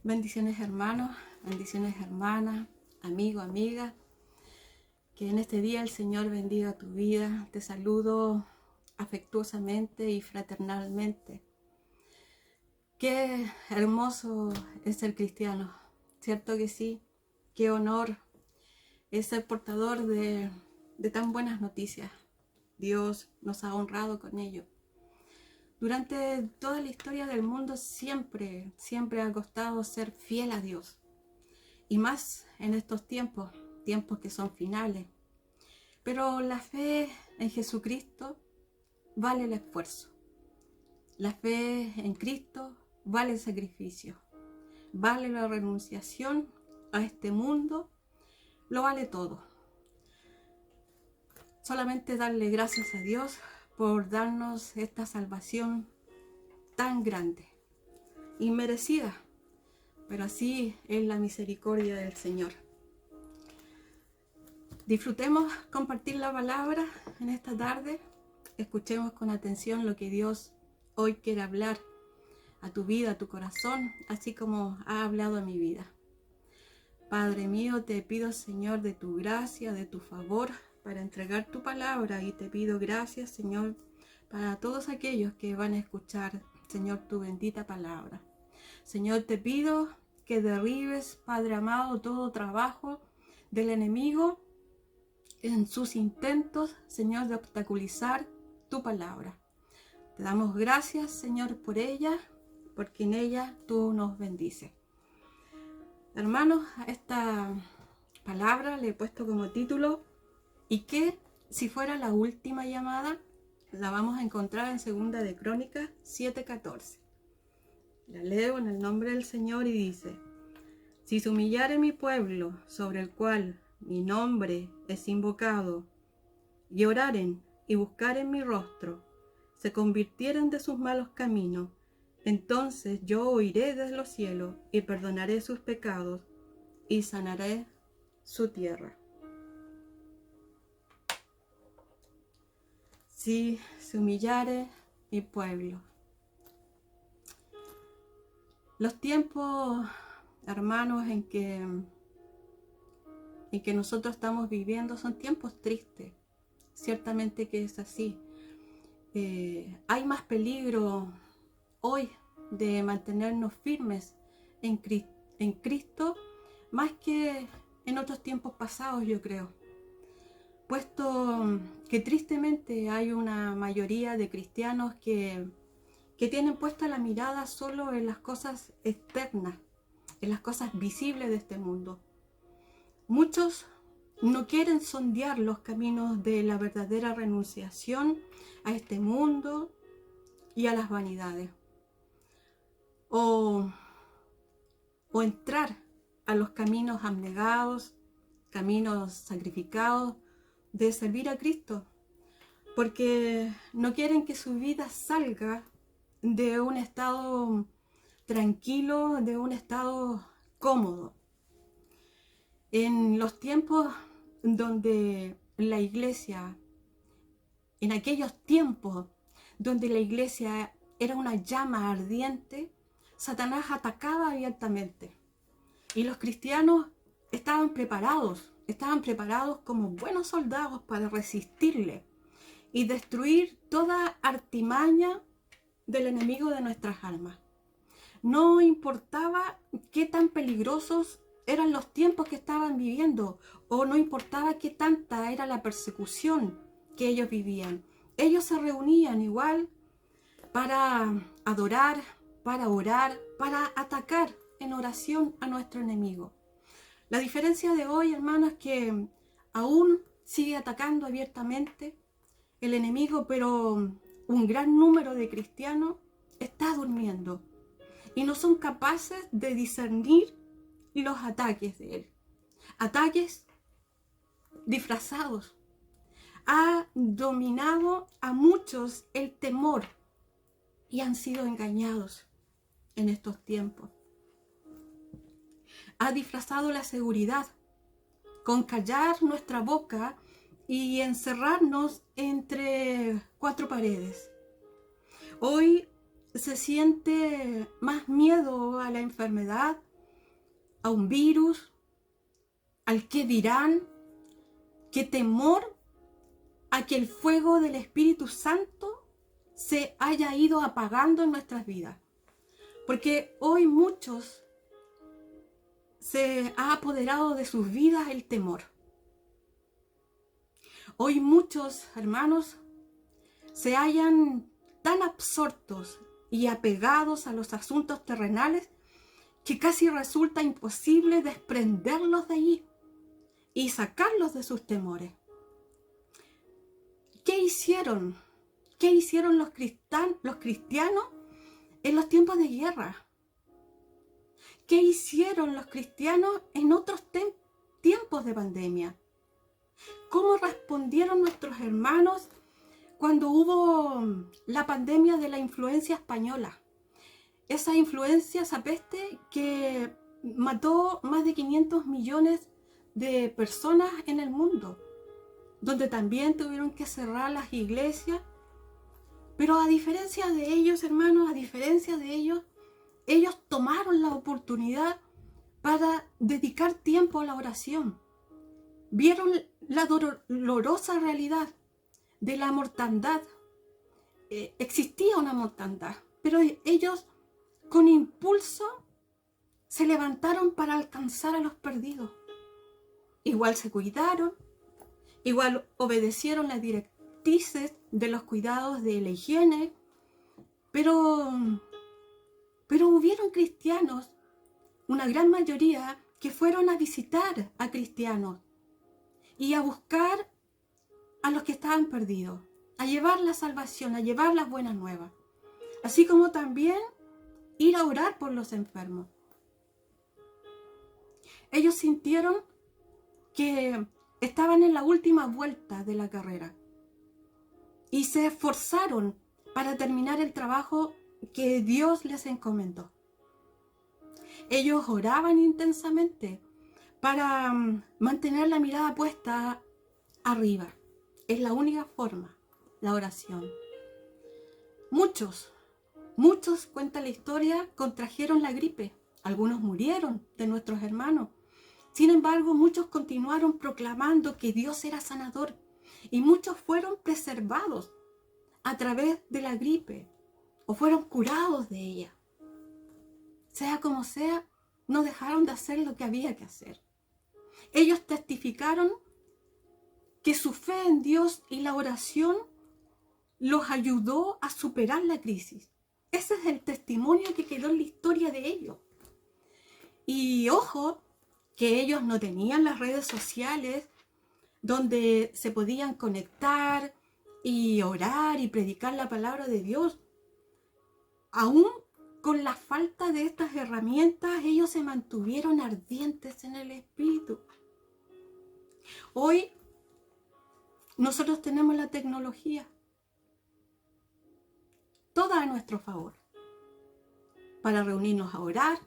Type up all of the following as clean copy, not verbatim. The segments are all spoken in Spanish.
Bendiciones hermanos, bendiciones hermanas, amigo, amiga. Que en este día el Señor bendiga tu vida. Te saludo afectuosamente y fraternalmente. Qué hermoso es ser cristiano, ¿cierto que sí? Qué honor es ser portador de tan buenas noticias. Dios nos ha honrado con ello. Durante toda la historia del mundo siempre ha costado ser fiel a Dios. Y más en estos tiempos que son finales. Pero la fe en Jesucristo vale el esfuerzo. La fe en Cristo vale el sacrificio. Vale la renunciación a este mundo. Lo vale todo. Solamente darle gracias a Dios por darnos esta salvación tan grande, inmerecida, pero así es la misericordia del Señor. Disfrutemos compartir la palabra en esta tarde. Escuchemos con atención lo que Dios hoy quiere hablar a tu vida, a tu corazón, así como ha hablado a mi vida. Padre mío, te pido, Señor, de tu gracia, de tu favor, para entregar tu palabra, y te pido gracias, Señor, para todos aquellos que van a escuchar, Señor, tu bendita palabra. Señor, te pido que derribes, Padre amado, todo trabajo del enemigo en sus intentos, Señor, de obstaculizar tu palabra. Te damos gracias, Señor, por ella, porque en ella tú nos bendices. Hermanos, a esta palabra le he puesto como título: ¿y qué si fuera la última llamada? La vamos a encontrar en 2 de Crónicas 7:14. La leo en el nombre del Señor y dice: si se humillare mi pueblo, sobre el cual mi nombre es invocado, y oraren y buscaren mi rostro, se convirtieren de sus malos caminos, entonces yo oiré desde los cielos y perdonaré sus pecados y sanaré su tierra. Si se humillare mi pueblo. Los tiempos, hermanos, en que nosotros estamos viviendo son tiempos tristes. Ciertamente que es así. Hay más peligro hoy de mantenernos firmes en Cristo, más que en otros tiempos pasados, yo creo. Puesto que tristemente hay una mayoría de cristianos que tienen puesta la mirada solo en las cosas externas, en las cosas visibles de este mundo. Muchos no quieren sondear los caminos de la verdadera renunciación a este mundo y a las vanidades. O entrar a los caminos abnegados, caminos sacrificados de servir a Cristo, porque no quieren que su vida salga de un estado tranquilo, de un estado cómodo. En los tiempos donde la iglesia, en aquellos tiempos donde la iglesia era una llama ardiente, Satanás atacaba abiertamente. Y los cristianos estaban preparados como buenos soldados para resistirle y destruir toda artimaña del enemigo de nuestras almas. No importaba qué tan peligrosos eran los tiempos que estaban viviendo, o no importaba qué tanta era la persecución que ellos vivían. Ellos se reunían igual para adorar, para orar, para atacar en oración a nuestro enemigo. La diferencia de hoy, hermanos, es que aún sigue atacando abiertamente el enemigo, pero un gran número de cristianos está durmiendo y no son capaces de discernir los ataques de él. Ataques disfrazados. Ha dominado a muchos el temor y han sido engañados en estos tiempos. Ha disfrazado la seguridad con callar nuestra boca y encerrarnos entre cuatro paredes. Hoy se siente más miedo a la enfermedad, a un virus, al qué dirán, qué temor a que el fuego del Espíritu Santo se haya ido apagando en nuestras vidas. Porque hoy muchos se ha apoderado de sus vidas el temor. Hoy muchos hermanos se hallan tan absortos y apegados a los asuntos terrenales que casi resulta imposible desprenderlos de allí y sacarlos de sus temores. ¿Qué hicieron? ¿Qué hicieron los cristianos en los tiempos de guerra? ¿Qué hicieron los cristianos en otros tiempos de pandemia? ¿Cómo respondieron nuestros hermanos cuando hubo la pandemia de la influencia española? Esa influencia, esa peste que mató más de 500 millones de personas en el mundo, donde también tuvieron que cerrar las iglesias. Pero a diferencia de ellos, hermanos, ellos tomaron la oportunidad para dedicar tiempo a la oración. Vieron la dolorosa realidad de la mortandad. Existía una mortandad, pero ellos con impulso se levantaron para alcanzar a los perdidos. Igual se cuidaron, igual obedecieron las directrices de los cuidados de la higiene, pero hubieron cristianos, una gran mayoría, que fueron a visitar a cristianos y a buscar a los que estaban perdidos, a llevar la salvación, a llevar las buenas nuevas, así como también ir a orar por los enfermos. Ellos sintieron que estaban en la última vuelta de la carrera y se esforzaron para terminar el trabajo que Dios les encomendó. Ellos oraban intensamente para mantener la mirada puesta arriba. Es la única forma, la oración. Muchos, cuenta la historia, contrajeron la gripe. Algunos murieron de nuestros hermanos. Sin embargo, muchos continuaron proclamando que Dios era sanador y muchos fueron preservados a través de la gripe o fueron curados de ella. Sea como sea, no dejaron de hacer lo que había que hacer. Ellos testificaron que su fe en Dios y la oración los ayudó a superar la crisis. Ese es el testimonio que quedó en la historia de ellos. Y ojo, que ellos no tenían las redes sociales donde se podían conectar y orar y predicar la palabra de Dios. Aún con la falta de estas herramientas, ellos se mantuvieron ardientes en el Espíritu. Hoy nosotros tenemos la tecnología toda a nuestro favor para reunirnos a orar,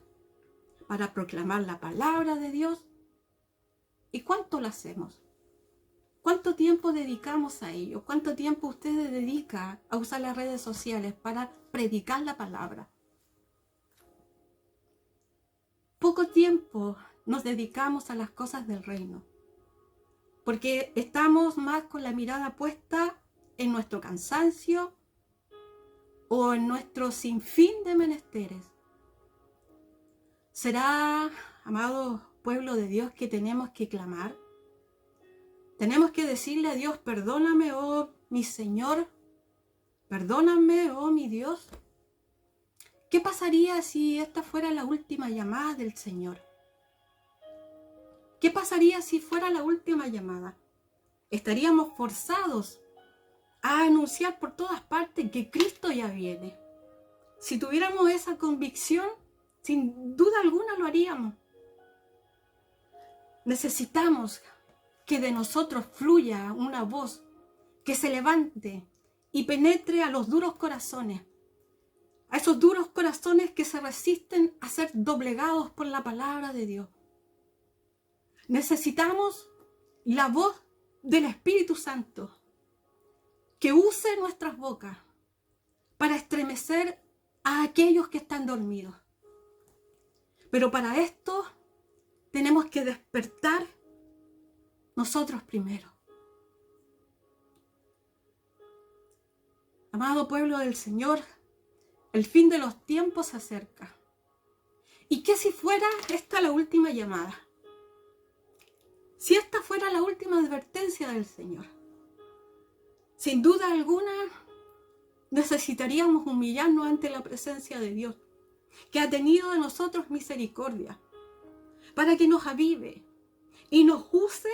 para proclamar la palabra de Dios. ¿Y cuánto lo hacemos? ¿Cuánto tiempo dedicamos a ello? ¿Cuánto tiempo usted dedica a usar las redes sociales para predicar la palabra? Poco tiempo nos dedicamos a las cosas del reino, porque estamos más con la mirada puesta en nuestro cansancio o en nuestro sinfín de menesteres. ¿Será, amado pueblo de Dios, que tenemos que clamar? Tenemos que decirle a Dios: perdóname, oh mi Señor, perdóname, oh mi Dios. ¿Qué pasaría si esta fuera la última llamada del Señor? ¿Qué pasaría si fuera la última llamada? Estaríamos forzados a anunciar por todas partes que Cristo ya viene. Si tuviéramos esa convicción, sin duda alguna lo haríamos. Necesitamos que de nosotros fluya una voz que se levante y penetre a los duros corazones, a esos duros corazones que se resisten a ser doblegados por la palabra de Dios. Necesitamos la voz del Espíritu Santo que use nuestras bocas para estremecer a aquellos que están dormidos. Pero para esto tenemos que despertar nosotros primero. Amado pueblo del Señor, el fin de los tiempos se acerca. ¿Y qué si fuera esta la última llamada? Si esta fuera la última advertencia del Señor, sin duda alguna necesitaríamos humillarnos ante la presencia de Dios, que ha tenido de nosotros misericordia, para que nos avive y nos use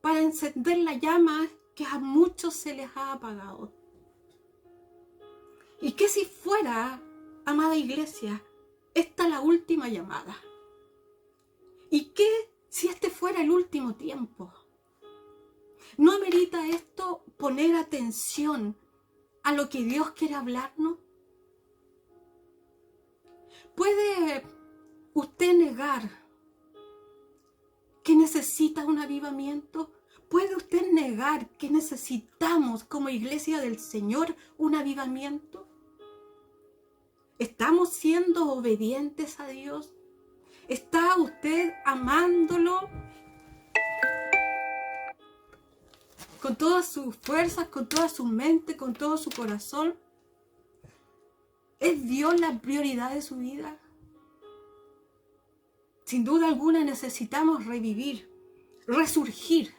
para encender la llama que a muchos se les ha apagado. ¿Y qué si fuera, amada iglesia, esta la última llamada? ¿Y qué si este fuera el último tiempo? ¿No amerita esto poner atención a lo que Dios quiere hablarnos? ¿Puede usted negar que necesita un avivamiento? ¿Puede usted negar que necesitamos como iglesia del Señor un avivamiento? ¿Estamos siendo obedientes a Dios? ¿Está usted amándolo con todas sus fuerzas, con toda su mente, con todo su corazón? ¿Es Dios la prioridad de su vida? Sin duda alguna necesitamos revivir, resurgir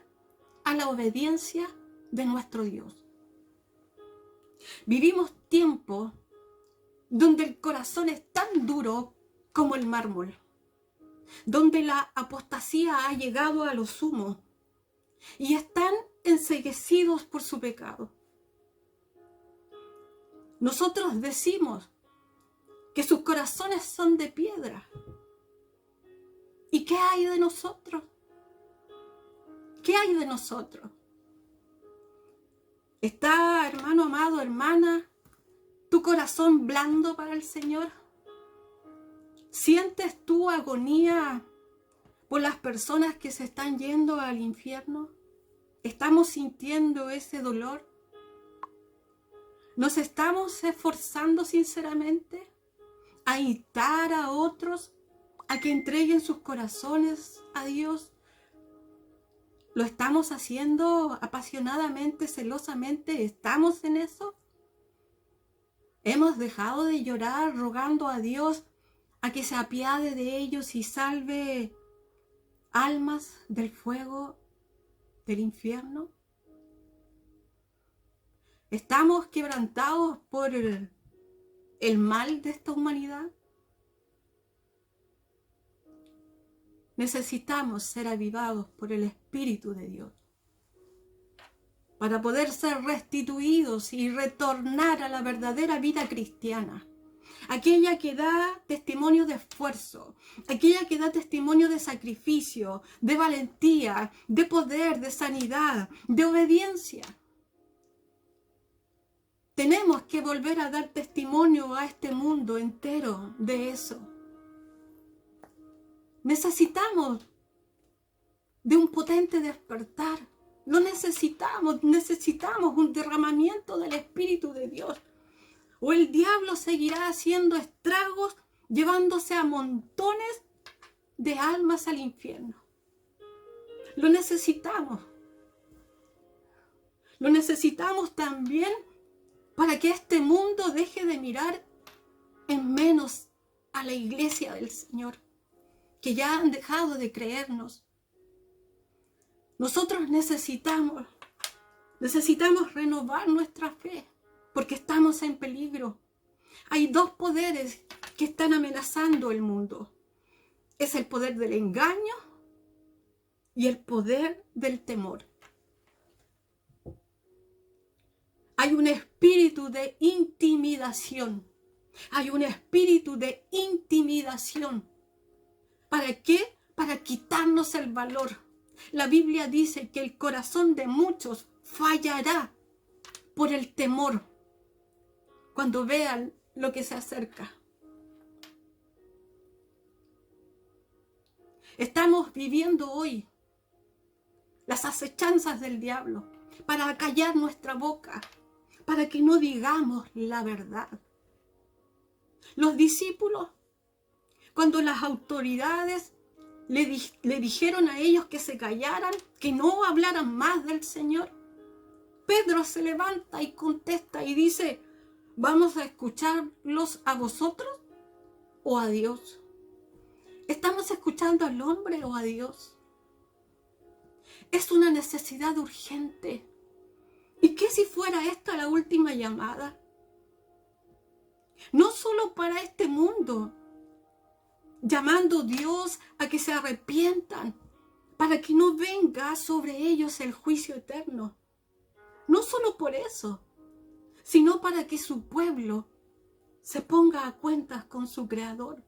a la obediencia de nuestro Dios. Vivimos tiempos donde el corazón es tan duro como el mármol, donde la apostasía ha llegado a lo sumo y están enceguecidos por su pecado. Nosotros decimos que sus corazones son de piedra. ¿Y qué hay de nosotros? ¿Qué hay de nosotros? ¿Está, hermano amado, hermana, tu corazón blando para el Señor? ¿Sientes tu agonía por las personas que se están yendo al infierno? ¿Estamos sintiendo ese dolor? ¿Nos estamos esforzando sinceramente a instar a otros a que entreguen sus corazones a Dios? ¿Lo estamos haciendo apasionadamente, celosamente? ¿Estamos en eso? ¿Hemos dejado de llorar rogando a Dios a que se apiade de ellos y salve almas del fuego del infierno? ¿Estamos quebrantados por el mal de esta humanidad? Necesitamos ser avivados por el Espíritu de Dios para poder ser restituidos y retornar a la verdadera vida cristiana, aquella que da testimonio de esfuerzo, aquella que da testimonio de sacrificio, de valentía, de poder, de sanidad, de obediencia. Tenemos que volver a dar testimonio a este mundo entero de eso. Necesitamos de un potente despertar. Lo necesitamos un derramamiento del Espíritu de Dios. O el diablo seguirá haciendo estragos, llevándose a montones de almas al infierno. Lo necesitamos. Lo necesitamos también para que este mundo deje de mirar en menos a la iglesia del Señor, que ya han dejado de creernos. Nosotros necesitamos renovar nuestra fe, porque estamos en peligro. Hay dos poderes que están amenazando el mundo. Es el poder del engaño y el poder del temor. Hay un espíritu de intimidación. Hay un espíritu de intimidación. ¿Para qué? Para quitarnos el valor. La Biblia dice que el corazón de muchos fallará por el temor cuando vean lo que se acerca. Estamos viviendo hoy las acechanzas del diablo para acallar nuestra boca, para que no digamos la verdad. Los discípulos, cuando las autoridades le dijeron a ellos que se callaran, que no hablaran más del Señor. Pedro se levanta y contesta y dice, ¿vamos a escucharlos a vosotros o a Dios? ¿Estamos escuchando al hombre o a Dios? Es una necesidad urgente. ¿Y qué si fuera esta la última llamada? No solo para este mundo, llamando a Dios a que se arrepientan, para que no venga sobre ellos el juicio eterno. No solo por eso, sino para que su pueblo se ponga a cuentas con su Creador,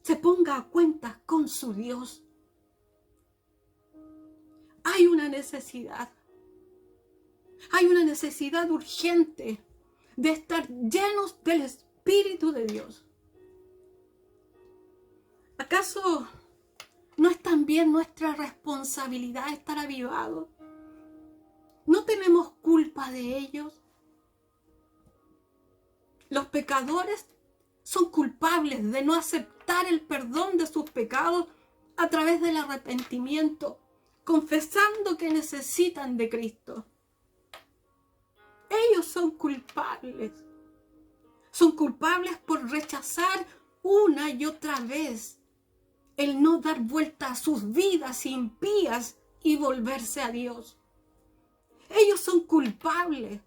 se ponga a cuentas con su Dios. Hay una necesidad urgente de estar llenos del Espíritu de Dios. ¿Acaso no es también nuestra responsabilidad estar avivados? ¿No tenemos culpa de ellos? Los pecadores son culpables de no aceptar el perdón de sus pecados a través del arrepentimiento, confesando que necesitan de Cristo. Ellos son culpables. Son culpables por rechazar una y otra vez el no dar vuelta a sus vidas impías y volverse a Dios. Ellos son culpables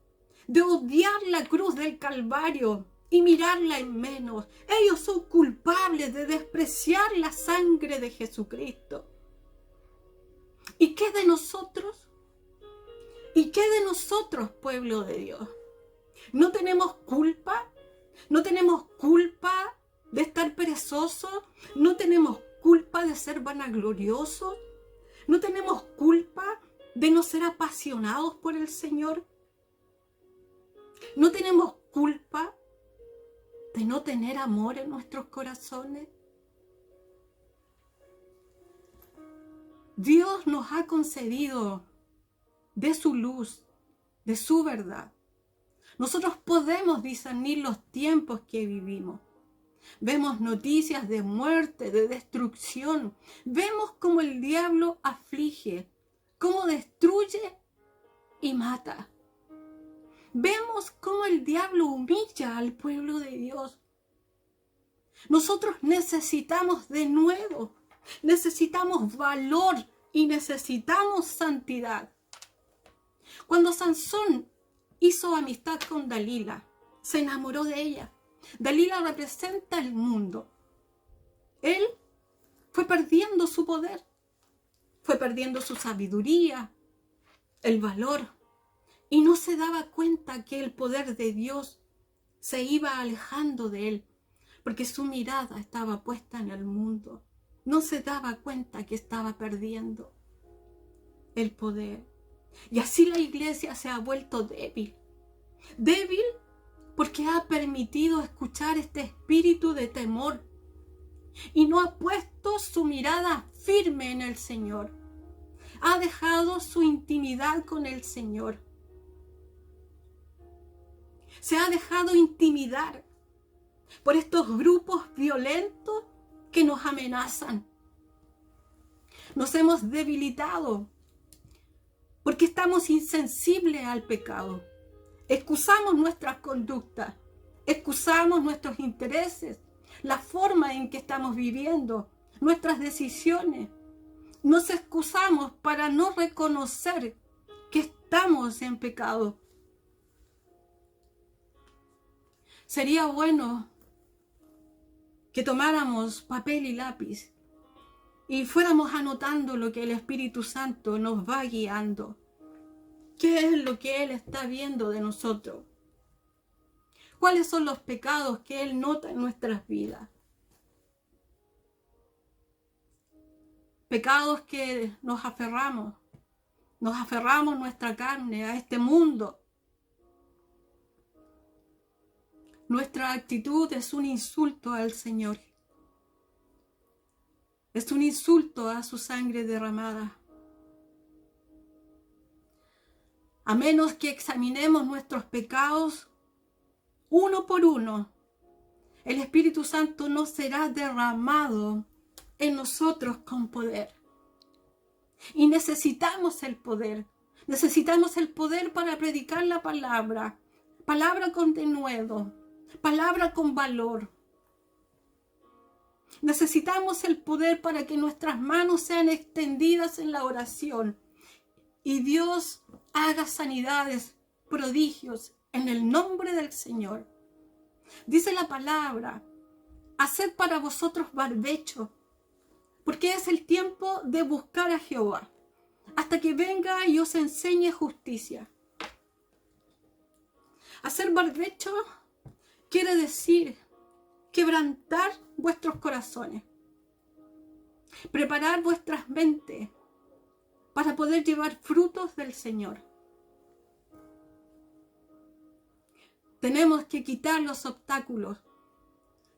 de odiar la cruz del Calvario y mirarla en menos. Ellos son culpables de despreciar la sangre de Jesucristo. ¿Y qué de nosotros? ¿Y qué de nosotros, pueblo de Dios? ¿No tenemos culpa? ¿No tenemos culpa de estar perezosos? ¿No tenemos culpa de ser vanagloriosos? ¿No tenemos culpa de no ser apasionados por el Señor? ¿No tenemos culpa de no tener amor en nuestros corazones? Dios nos ha concedido de su luz, de su verdad. Nosotros podemos discernir los tiempos que vivimos. Vemos noticias de muerte, de destrucción. Vemos cómo el diablo aflige, cómo destruye y mata. Vemos cómo el diablo humilla al pueblo de Dios. Nosotros necesitamos de nuevo, necesitamos valor y necesitamos santidad. Cuando Sansón hizo amistad con Dalila, se enamoró de ella. Dalila representa el mundo. Él fue perdiendo su poder, fue perdiendo su sabiduría, el valor, y no se daba cuenta que el poder de Dios se iba alejando de él, porque su mirada estaba puesta en el mundo. No se daba cuenta que estaba perdiendo el poder. Y así la iglesia se ha vuelto débil. Débil porque ha permitido escuchar este espíritu de temor y no ha puesto su mirada firme en el Señor. Ha dejado su intimidad con el Señor. Se ha dejado intimidar por estos grupos violentos que nos amenazan. Nos hemos debilitado porque estamos insensibles al pecado. Excusamos nuestras conductas, excusamos nuestros intereses, la forma en que estamos viviendo, nuestras decisiones. Nos excusamos para no reconocer que estamos en pecado. Sería bueno que tomáramos papel y lápiz y fuéramos anotando lo que el Espíritu Santo nos va guiando. ¿Qué es lo que Él está viendo de nosotros? ¿Cuáles son los pecados que Él nota en nuestras vidas? Pecados que nos aferramos a nuestra carne, a este mundo. Nuestra actitud es un insulto al Señor. Es un insulto a su sangre derramada. A menos que examinemos nuestros pecados uno por uno, el Espíritu Santo no será derramado en nosotros con poder. Y necesitamos el poder. Necesitamos el poder para predicar la palabra. Palabra con denuedo. Palabra con valor. Necesitamos el poder para que nuestras manos sean extendidas en la oración. Y Dios haga sanidades, prodigios, en el nombre del Señor. Dice la palabra, haced para vosotros barbecho, porque es el tiempo de buscar a Jehová, hasta que venga y os enseñe justicia. Hacer barbecho quiere decir quebrantar vuestros corazones, preparar vuestras mentes para poder llevar frutos del Señor. Tenemos que quitar los obstáculos.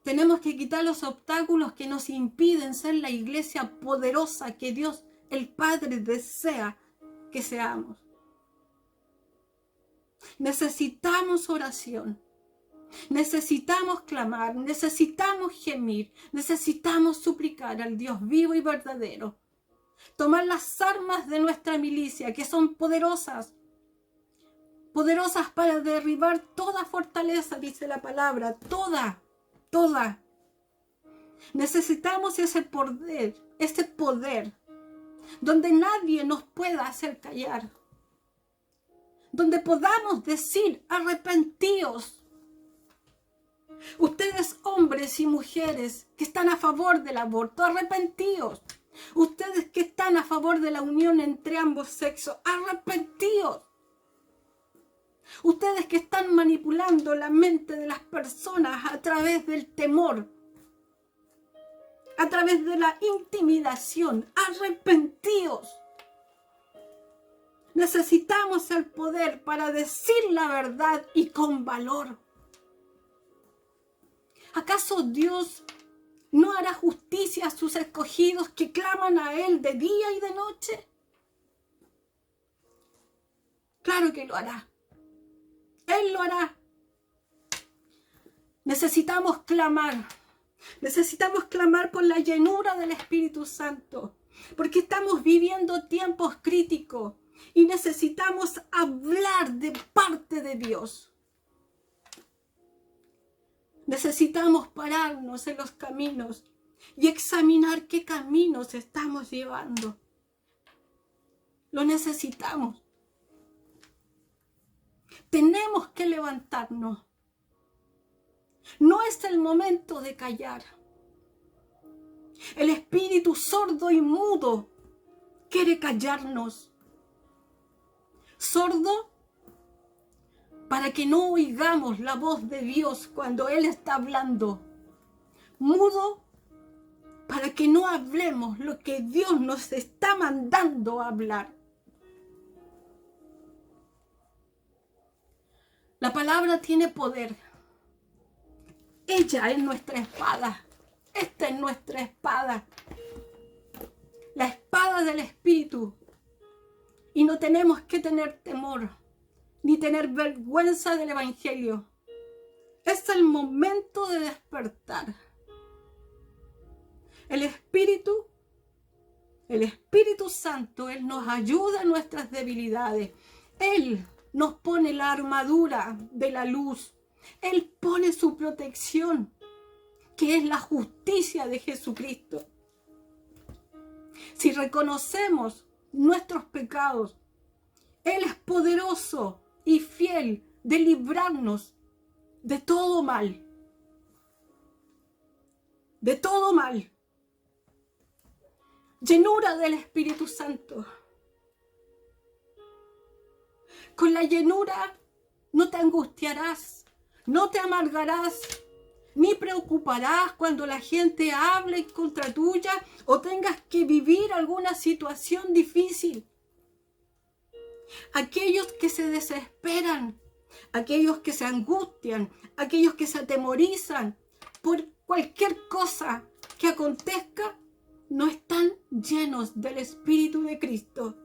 Tenemos que quitar los obstáculos que nos impiden ser la iglesia poderosa que Dios, el Padre, desea que seamos. Necesitamos oración. Necesitamos clamar. Necesitamos gemir. Necesitamos suplicar al Dios vivo y verdadero. Tomar las armas de nuestra milicia, que son poderosas. Poderosas para derribar toda fortaleza, dice la palabra. Toda. Necesitamos ese poder, donde nadie nos pueda hacer callar, donde podamos decir, arrepentíos. Ustedes, hombres y mujeres que están a favor del aborto, arrepentíos. Ustedes que están a favor de la unión entre ambos sexos, arrepentíos. Ustedes que están manipulando la mente de las personas a través del temor, a través de la intimidación, arrepentíos. Necesitamos el poder para decir la verdad y con valor. ¿Acaso Dios no hará justicia a sus escogidos que claman a Él de día y de noche? Claro que lo hará. Él lo hará. Necesitamos clamar. Necesitamos clamar por la llenura del Espíritu Santo. Porque estamos viviendo tiempos críticos. Y necesitamos hablar de parte de Dios. Necesitamos pararnos en los caminos. Y examinar qué caminos estamos llevando. Lo necesitamos. Tenemos que levantarnos. No es el momento de callar. El espíritu sordo y mudo quiere callarnos. Sordo para que no oigamos la voz de Dios cuando Él está hablando. Mudo para que no hablemos lo que Dios nos está mandando a hablar. La palabra tiene poder. Ella es nuestra espada. Esta es nuestra espada. La espada del Espíritu. Y no tenemos que tener temor, ni tener vergüenza del Evangelio. Es el momento de despertar. El Espíritu Santo, Él nos ayuda en nuestras debilidades. Él nos pone la armadura de la luz. Él pone su protección, que es la justicia de Jesucristo. Si reconocemos nuestros pecados, Él es poderoso y fiel de librarnos de todo mal. De todo mal. Llenura del Espíritu Santo. Con la llenura no te angustiarás, no te amargarás, ni preocuparás cuando la gente hable contra tuya o tengas que vivir alguna situación difícil. Aquellos que se desesperan, aquellos que se angustian, aquellos que se atemorizan por cualquier cosa que acontezca, no están llenos del Espíritu de Cristo.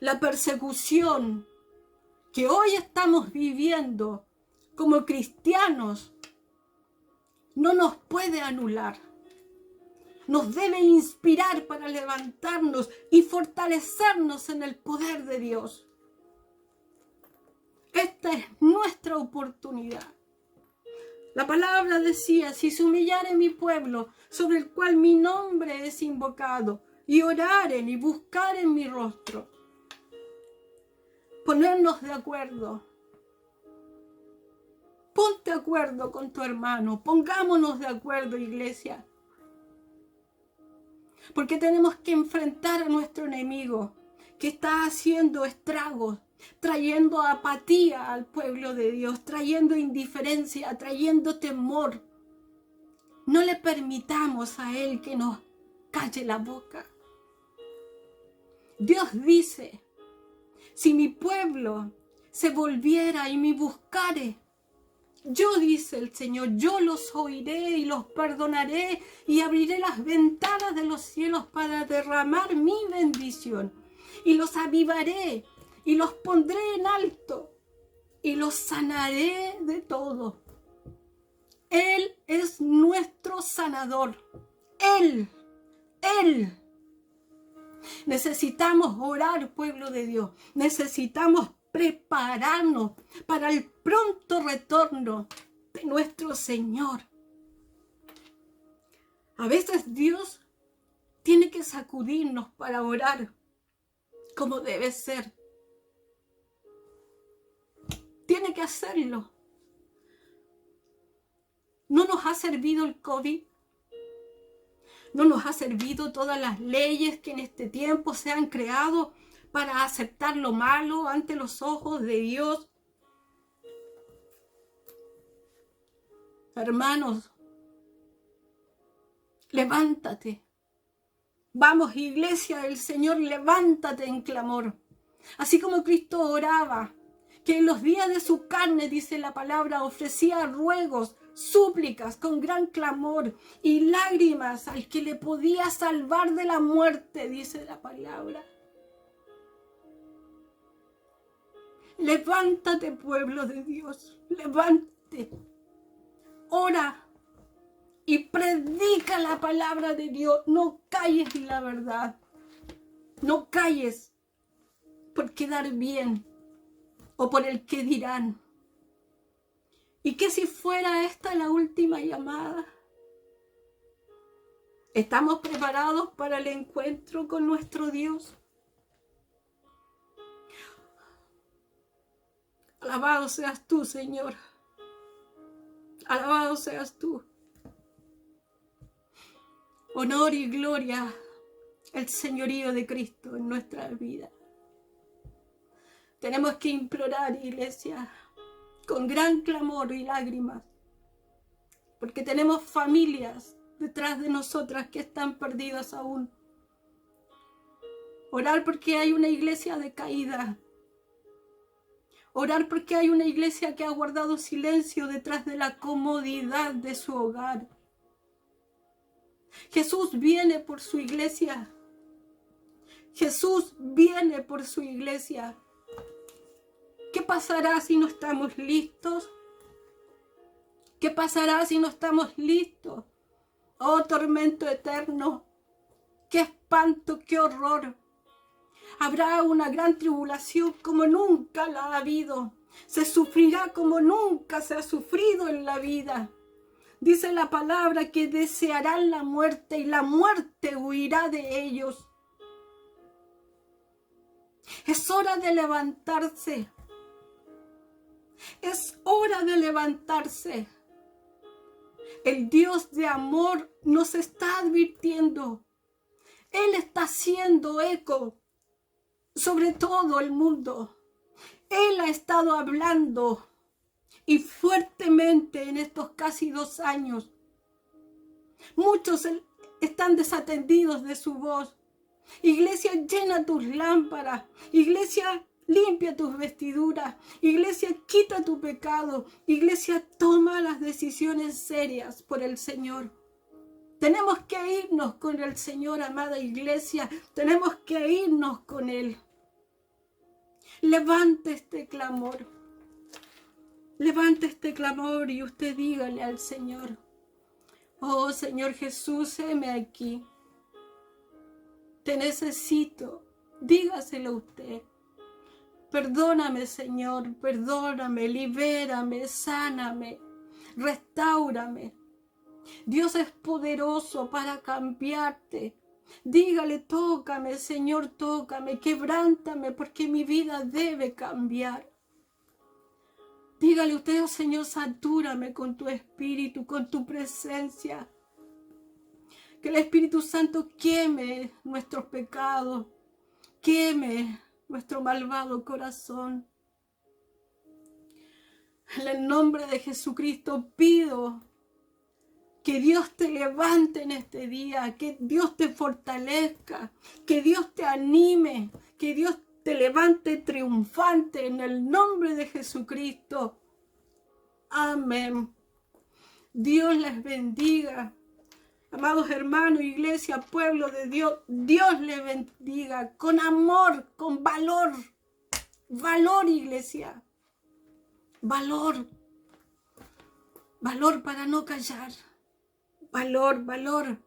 La persecución que hoy estamos viviendo como cristianos no nos puede anular. nos debe inspirar para levantarnos y fortalecernos en el poder de Dios. Esta es nuestra oportunidad. La palabra decía, si se humillare mi pueblo, sobre el cual mi nombre es invocado, y oraren y buscaren mi rostro. Ponernos de acuerdo. Ponte de acuerdo con tu hermano. Pongámonos de acuerdo, iglesia. Porque tenemos que enfrentar a nuestro enemigo, que está haciendo estragos, trayendo apatía al pueblo de Dios, trayendo indiferencia, trayendo temor. No le permitamos a él que nos calle la boca. Dios dice, si mi pueblo se volviera y me buscare, yo, dice el Señor, yo los oiré y los perdonaré y abriré las ventanas de los cielos para derramar mi bendición. Y los avivaré y los pondré en alto y los sanaré de todo. Él es nuestro sanador. Él. Necesitamos orar, pueblo de Dios. Necesitamos prepararnos para el pronto retorno de nuestro Señor. A veces Dios tiene que sacudirnos para orar como debe ser. Tiene que hacerlo. ¿No nos ha servido el COVID? ¿No nos ha servido todas las leyes que en este tiempo se han creado para aceptar lo malo ante los ojos de Dios? Hermanos, levántate. Vamos, iglesia del Señor, levántate en clamor. Así como Cristo oraba, que en los días de su carne, dice la palabra, ofrecía ruegos, súplicas con gran clamor y lágrimas al que le podía salvar de la muerte, dice la palabra. Levántate, pueblo de Dios, levántate, ora y predica la palabra de Dios. No calles la verdad, no calles por quedar bien o por el que dirán. ¿Y qué si fuera esta la última llamada? ¿Estamos preparados para el encuentro con nuestro Dios? Alabado seas tú, Señor. Alabado seas tú. Honor y gloria al señorío de Cristo en nuestra vida. Tenemos que implorar, iglesia, con gran clamor y lágrimas, porque tenemos familias detrás de nosotras que están perdidas aún. Orar porque hay una iglesia decaída. Orar porque hay una iglesia que ha guardado silencio detrás de la comodidad de su hogar. Jesús viene por su iglesia. Jesús viene por su iglesia. ¿Qué pasará si no estamos listos? ¿Qué pasará si no estamos listos? Oh, tormento eterno. ¡Qué espanto, qué horror! Habrá una gran tribulación como nunca la ha habido. Se sufrirá como nunca se ha sufrido en la vida. Dice la palabra que desearán la muerte y la muerte huirá de ellos. Es hora de levantarse. Es hora de levantarse. El Dios de amor nos está advirtiendo. Él está haciendo eco sobre todo el mundo. Él ha estado hablando y fuertemente en estos casi 2 años. Muchos están desatendidos de su voz. Iglesia, llena tus lámparas. Iglesia, limpia tus vestiduras. Iglesia, quita tu pecado. Iglesia, toma las decisiones serias por el Señor. Tenemos que irnos con el Señor, amada iglesia. Tenemos que irnos con Él. Levante este clamor. Levante este clamor y usted dígale al Señor: Oh Señor Jesús, heme aquí. Te necesito. Dígaselo usted. Perdóname, Señor, perdóname, libérame, sáname, restáurame. Dios es poderoso para cambiarte. Dígale, tócame, Señor, tócame, quebrántame, porque mi vida debe cambiar. Dígale usted, oh Señor, satúrame con tu espíritu, con tu presencia. Que el Espíritu Santo queme nuestros pecados, queme nuestro malvado corazón. En el nombre de Jesucristo pido que Dios te levante en este día, que Dios te fortalezca, que Dios te anime, que Dios te levante triunfante en el nombre de Jesucristo. Amén. Dios les bendiga. Amados hermanos, iglesia, pueblo de Dios, Dios les bendiga con amor, con valor. Valor, iglesia. Valor. Valor para no callar. Valor, valor.